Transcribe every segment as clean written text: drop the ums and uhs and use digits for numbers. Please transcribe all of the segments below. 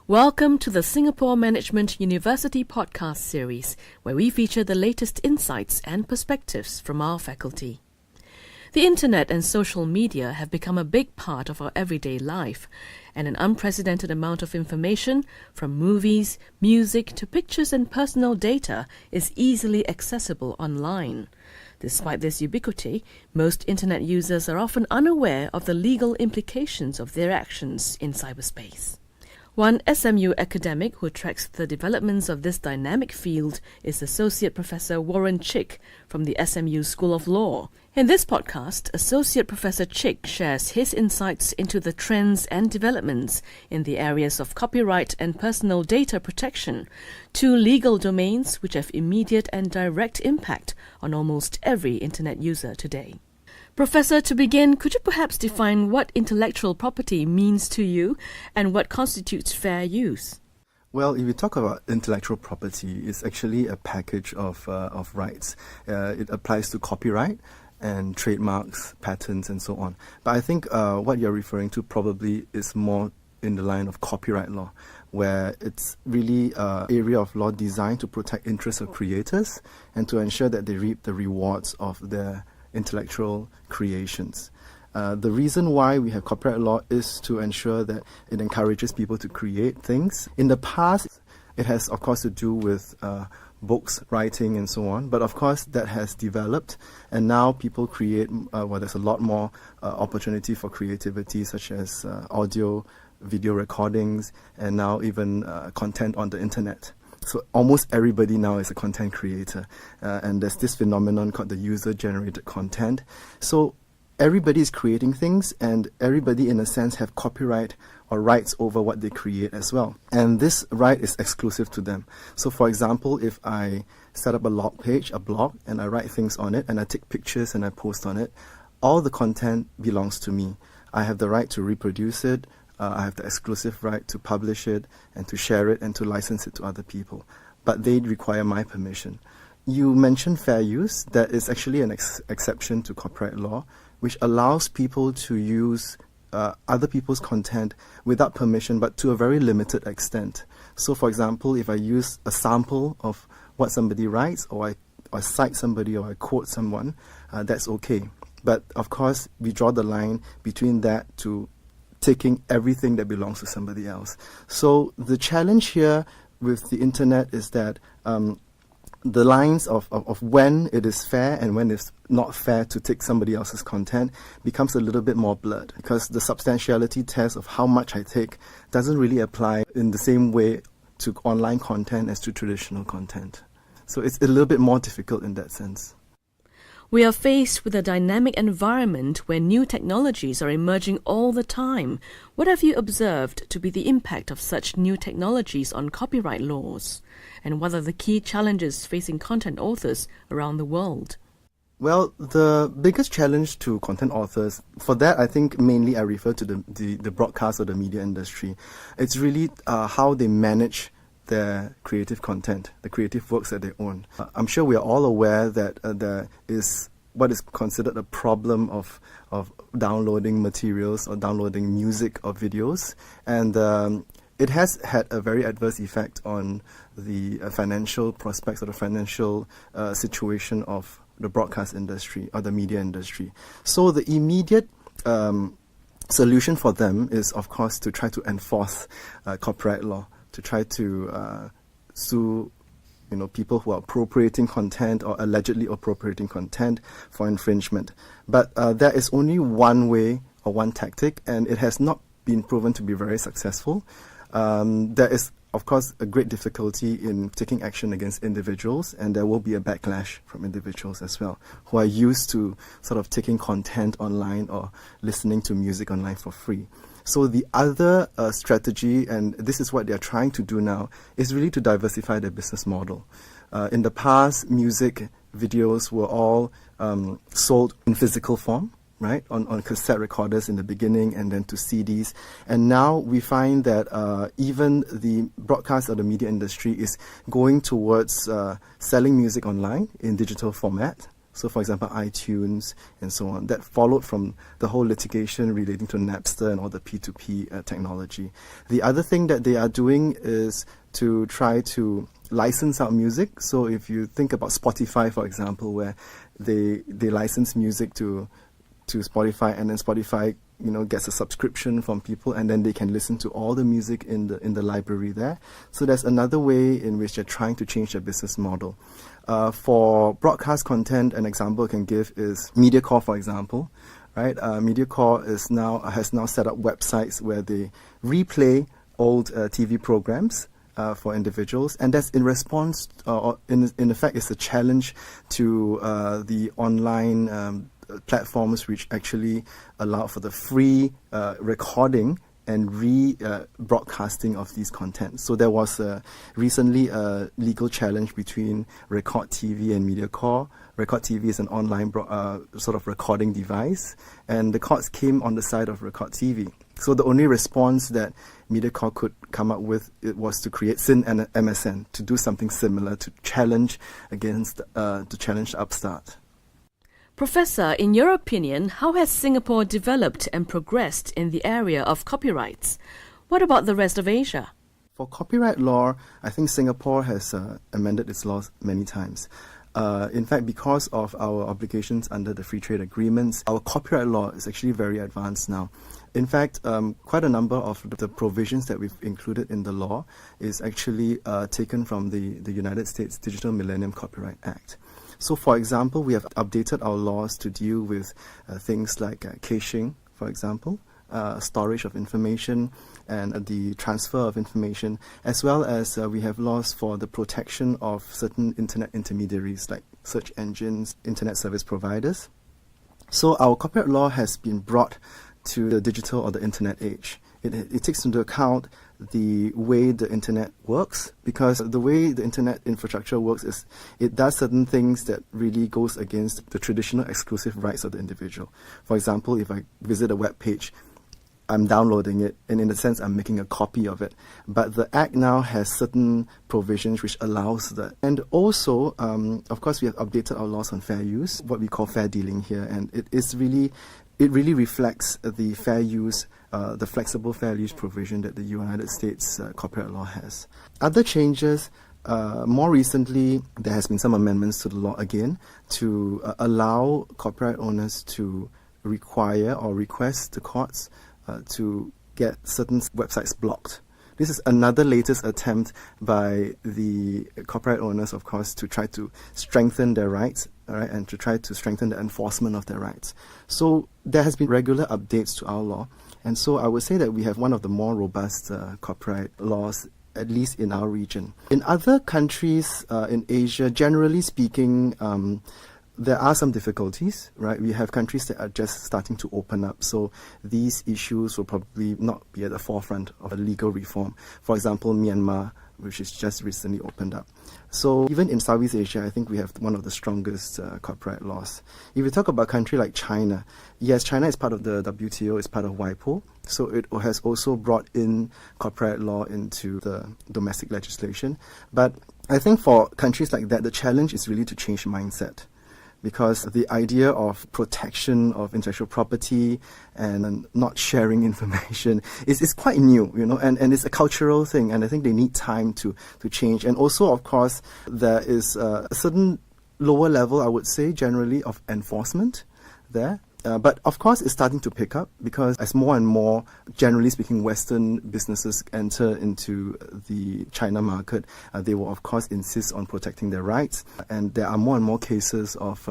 Welcome to the Singapore Management University podcast series, where we feature the latest insights and perspectives from our faculty. The internet and social media have become a big part of our everyday life, and an unprecedented amount of information, from movies, music to pictures and personal data, is easily accessible online. Despite this ubiquity, most internet users are often unaware of the legal implications of their actions in cyberspace. One SMU academic who tracks the developments of this dynamic field is Associate Professor Warren Chick from the SMU School of Law. In this podcast, Associate Professor Chick shares his insights into the trends and developments in the areas of copyright and personal data protection, two legal domains which have immediate and direct impact on almost every internet user today. Professor, to begin, could you perhaps define what intellectual property means to you and what constitutes fair use? Well, if you talk about intellectual property, it's actually a package of rights. It applies to copyright and trademarks, patents, and so on. But I think what you're referring to probably is more in the line of copyright law, where it's really an area of law designed to protect interests of creators and to ensure that they reap the rewards of their intellectual creations. The reason why we have copyright law is to ensure that it encourages people to create things. In the past, it has, of course, to do with books, writing, and so on. But of course, that has developed, and now people create, there's a lot more opportunity for creativity, such as audio, video recordings, and now even content on the internet. So almost everybody now is a content creator, and there's this phenomenon called the user-generated content. So everybody is creating things, and everybody, in a sense, have copyright or rights over what they create as well. And this right is exclusive to them. So for example, if I set up a log page, a blog, and I write things on it, and I take pictures and I post on it, all the content belongs to me. I have the right to reproduce it. I have the exclusive right to publish it and to share it and to license it to other people. But they require my permission. You mentioned fair use. That is actually an exception to copyright law, which allows people to use other people's content without permission, but to a very limited extent. So for example, if I use a sample of what somebody writes, or I cite somebody, or I quote someone, that's okay. But of course, we draw the line between that to taking everything that belongs to somebody else. So the challenge here with the internet is that the lines of when it is fair and when it's not fair to take somebody else's content becomes a little bit more blurred, because the substantiality test of how much I take doesn't really apply in the same way to online content as to traditional content. So it's a little bit more difficult in that sense. We are faced with a dynamic environment where new technologies are emerging all the time. What have you observed to be the impact of such new technologies on copyright laws? And what are the key challenges facing content authors around the world? Well, the biggest challenge to content authors, for that I think mainly I refer to the broadcast or the media industry. It's really how they manage their creative content, the creative works that they own. I'm sure we are all aware that there is what is considered a problem of downloading materials or downloading music or videos, and it has had a very adverse effect on the financial prospects or the financial situation of the broadcast industry or the media industry. So the immediate solution for them is, of course, to try to enforce copyright law, to try to sue people who are appropriating content or allegedly appropriating content for infringement. But there is only one way or one tactic, and it has not been proven to be very successful. There is, of course, a great difficulty in taking action against individuals, and there will be a backlash from individuals as well, who are used to sort of taking content online or listening to music online for free. So the other strategy, and this is what they're trying to do now, is really to diversify their business model. In the past, music videos were all sold in physical form, right, on cassette recorders in the beginning, and then to CDs. And now we find that even the broadcast or the media industry is going towards selling music online in digital format. So, for example, iTunes and so on. That followed from the whole litigation relating to Napster and all the P2P technology. The other thing that they are doing is to try to license out music. So if you think about Spotify, for example, where they license music to Spotify, and then Spotify gets a subscription from people, and then they can listen to all the music in the library there. So there's another way in which they're trying to change their business model. For broadcast content, an example I can give is MediaCorp, for example. Right, MediaCorp has now set up websites where they replay old TV programs for individuals, and that's in response, or in effect, it's a challenge to the online platforms which actually allow for the free recording and broadcasting of these contents. So there was recently a legal challenge between Record TV and MediaCorp. Record TV is an online sort of recording device, and the courts came on the side of Record TV. So the only response that MediaCorp could come up with was to create Syn and MSN, to do something similar, to challenge the upstart. Professor, in your opinion, how has Singapore developed and progressed in the area of copyrights? What about the rest of Asia? For copyright law, I think Singapore has amended its laws many times. In fact, because of our obligations under the free trade agreements, our copyright law is actually very advanced now. In fact, quite a number of the provisions that we've included in the law is actually taken from the United States Digital Millennium Copyright Act. So, for example, we have updated our laws to deal with things like caching, for example, storage of information and the transfer of information, as well as we have laws for the protection of certain internet intermediaries like search engines, internet service providers. So our copyright law has been brought to the digital or the internet age. It takes into account the way the internet works, because the way the internet infrastructure works is it does certain things that really goes against the traditional exclusive rights of the individual. For example, if I visit a web page, I'm downloading it, and in a sense I'm making a copy of it. But the Act now has certain provisions which allows that. And also, of course, we have updated our laws on fair use, what we call fair dealing here, and it really reflects the fair use, the flexible fair use provision that the United States copyright law has. Other changes, more recently, there has been some amendments to the law again to allow copyright owners to require or request the courts to get certain websites blocked. This is another latest attempt by the copyright owners, of course, to try to strengthen their rights, right, and to try to strengthen the enforcement of their rights. So there has been regular updates to our law, and so I would say that we have one of the more robust copyright laws, at least in our region. In other countries in Asia, generally speaking, there are some difficulties, right? We have countries that are just starting to open up, so these issues will probably not be at the forefront of a legal reform. For example, Myanmar, which is just recently opened up. So even in Southeast Asia, I think we have one of the strongest copyright laws. If you talk about a country like China, yes, China is part of the WTO, it's part of WIPO, so it has also brought in copyright law into the domestic legislation. But I think for countries like that, the challenge is really to change mindset, because the idea of protection of intellectual property and not sharing information is quite new, and it's a cultural thing, and I think they need time to change. And also, of course, there is a certain lower level, I would say, generally, of enforcement there. But of course, it's starting to pick up, because as more and more, generally speaking, Western businesses enter into the China market, they will of course insist on protecting their rights. And there are more and more cases of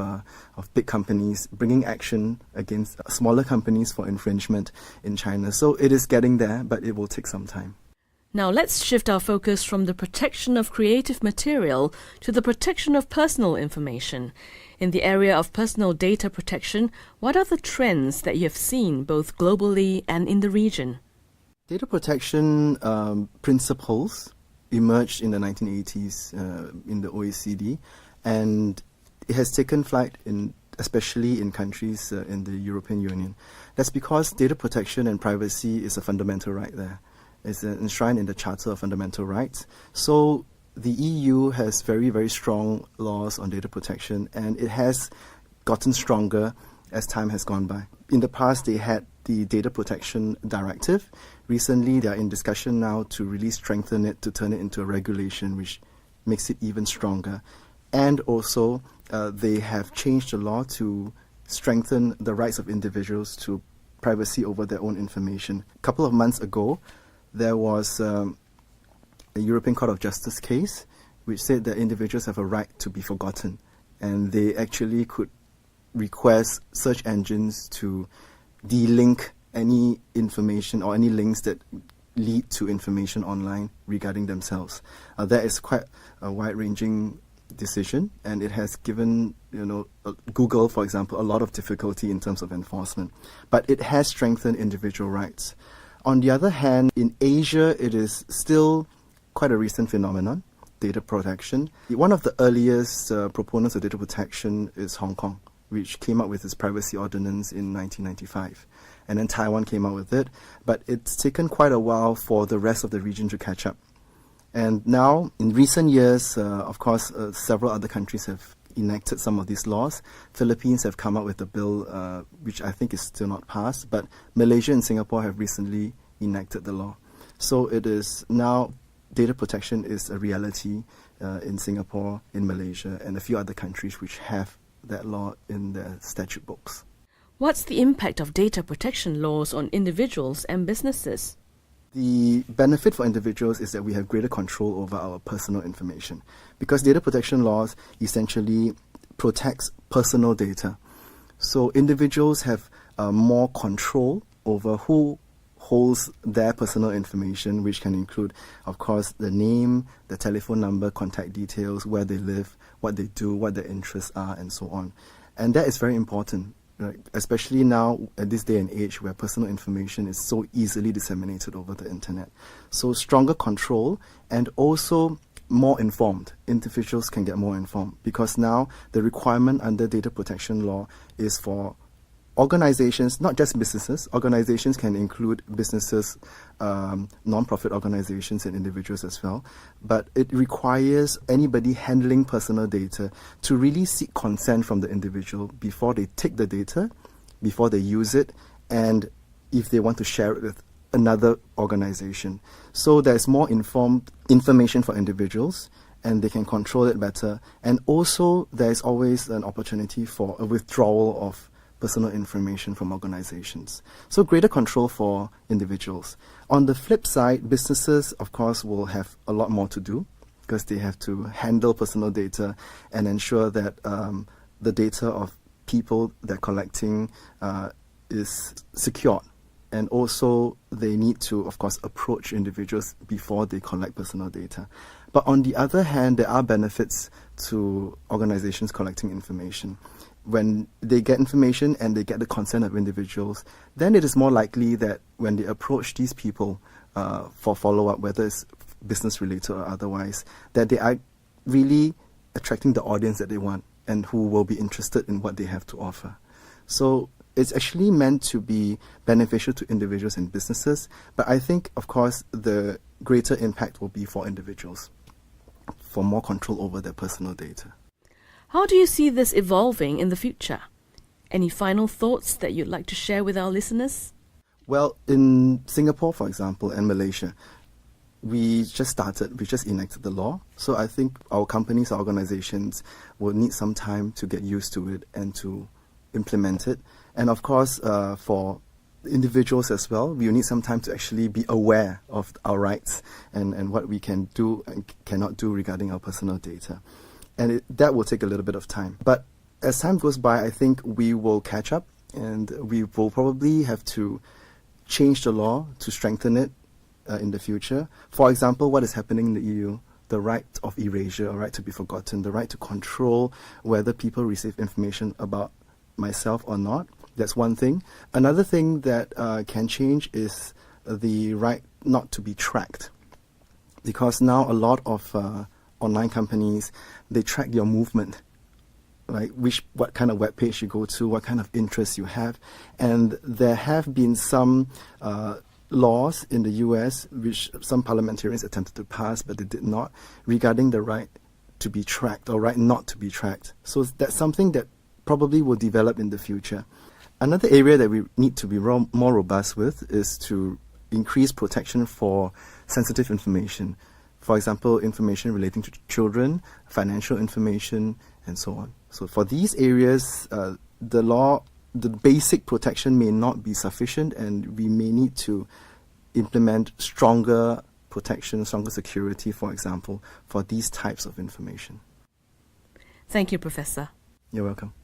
big companies bringing action against smaller companies for infringement in China. So it is getting there, but it will take some time. Now let's shift our focus from the protection of creative material to the protection of personal information. In the area of personal data protection, what are the trends that you have seen both globally and in the region? Data protection principles emerged in the 1980s in the OECD, and it has taken flight especially in countries in the European Union. That's because data protection and privacy is a fundamental right there. It's enshrined in the Charter of Fundamental Rights. So the EU has very, very strong laws on data protection, and it has gotten stronger as time has gone by. In the past, they had the Data Protection Directive. Recently, they are in discussion now to really strengthen it, to turn it into a regulation which makes it even stronger. And also, they have changed the law to strengthen the rights of individuals to privacy over their own information. A couple of months ago, there was a European Court of Justice case which said that individuals have a right to be forgotten, and they actually could request search engines to delink any information or any links that lead to information online regarding themselves. That is quite a wide-ranging decision, and it has given Google, for example, a lot of difficulty in terms of enforcement. But it has strengthened individual rights. On the other hand, in Asia, it is still quite a recent phenomenon, data protection. One of the earliest proponents of data protection is Hong Kong, which came up with its privacy ordinance in 1995. And then Taiwan came out with it. But it's taken quite a while for the rest of the region to catch up. And now, in recent years, of course, several other countries have enacted some of these laws. Philippines have come up with a bill which I think is still not passed, but Malaysia and Singapore have recently enacted the law. So it is now, data protection is a reality in Singapore, in Malaysia, and a few other countries which have that law in their statute books. What's the impact of data protection laws on individuals and businesses? The benefit for individuals is that we have greater control over our personal information, because data protection laws essentially protects personal data. So individuals have more control over who holds their personal information, which can include, of course, the name, the telephone number, contact details, where they live, what they do, what their interests are, and so on. And that is very important. Right, especially now at this day and age where personal information is so easily disseminated over the internet. So stronger control and also more informed. Individuals can get more informed because now the requirement under data protection law is for organizations, not just businesses. Organizations can include businesses, non-profit organizations and individuals as well. But it requires anybody handling personal data to really seek consent from the individual before they take the data, before they use it, and if they want to share it with another organization. So there's more informed information for individuals, and they can control it better. And also there's always an opportunity for a withdrawal of personal information from organizations. So greater control for individuals. On the flip side, businesses, of course, will have a lot more to do because they have to handle personal data and ensure that the data of people they're collecting is secured. And also, they need to, of course, approach individuals before they collect personal data. But on the other hand, there are benefits to organizations collecting information. When they get information and they get the consent of individuals, then it is more likely that when they approach these people for follow-up, whether it's business-related or otherwise, that they are really attracting the audience that they want and who will be interested in what they have to offer. So it's actually meant to be beneficial to individuals and businesses, but I think, of course, the greater impact will be for individuals, for more control over their personal data. How do you see this evolving in the future? Any final thoughts that you'd like to share with our listeners? Well, in Singapore, for example, and Malaysia, we just enacted the law. So I think our companies, our organizations will need some time to get used to it and to implement it. And of course, for individuals as well, we will need some time to actually be aware of our rights and what we can do and cannot do regarding our personal data. And that will take a little bit of time. But as time goes by, I think we will catch up and we will probably have to change the law to strengthen it in the future. For example, what is happening in the EU, the right of erasure, a right to be forgotten, the right to control whether people receive information about myself or not. That's one thing. Another thing that can change is the right not to be tracked. Because now a lot of online companies, they track your movement, right? What kind of web page you go to, what kind of interests you have. And there have been some laws in the US, which some parliamentarians attempted to pass, but they did not, regarding the right to be tracked or right not to be tracked. So that's something that probably will develop in the future. Another area that we need to be more robust with is to increase protection for sensitive information. For example, information relating to children, financial information, and so on. So for these areas, the basic protection may not be sufficient, and we may need to implement stronger protection, stronger security, for example, for these types of information. Thank you, Professor. You're welcome.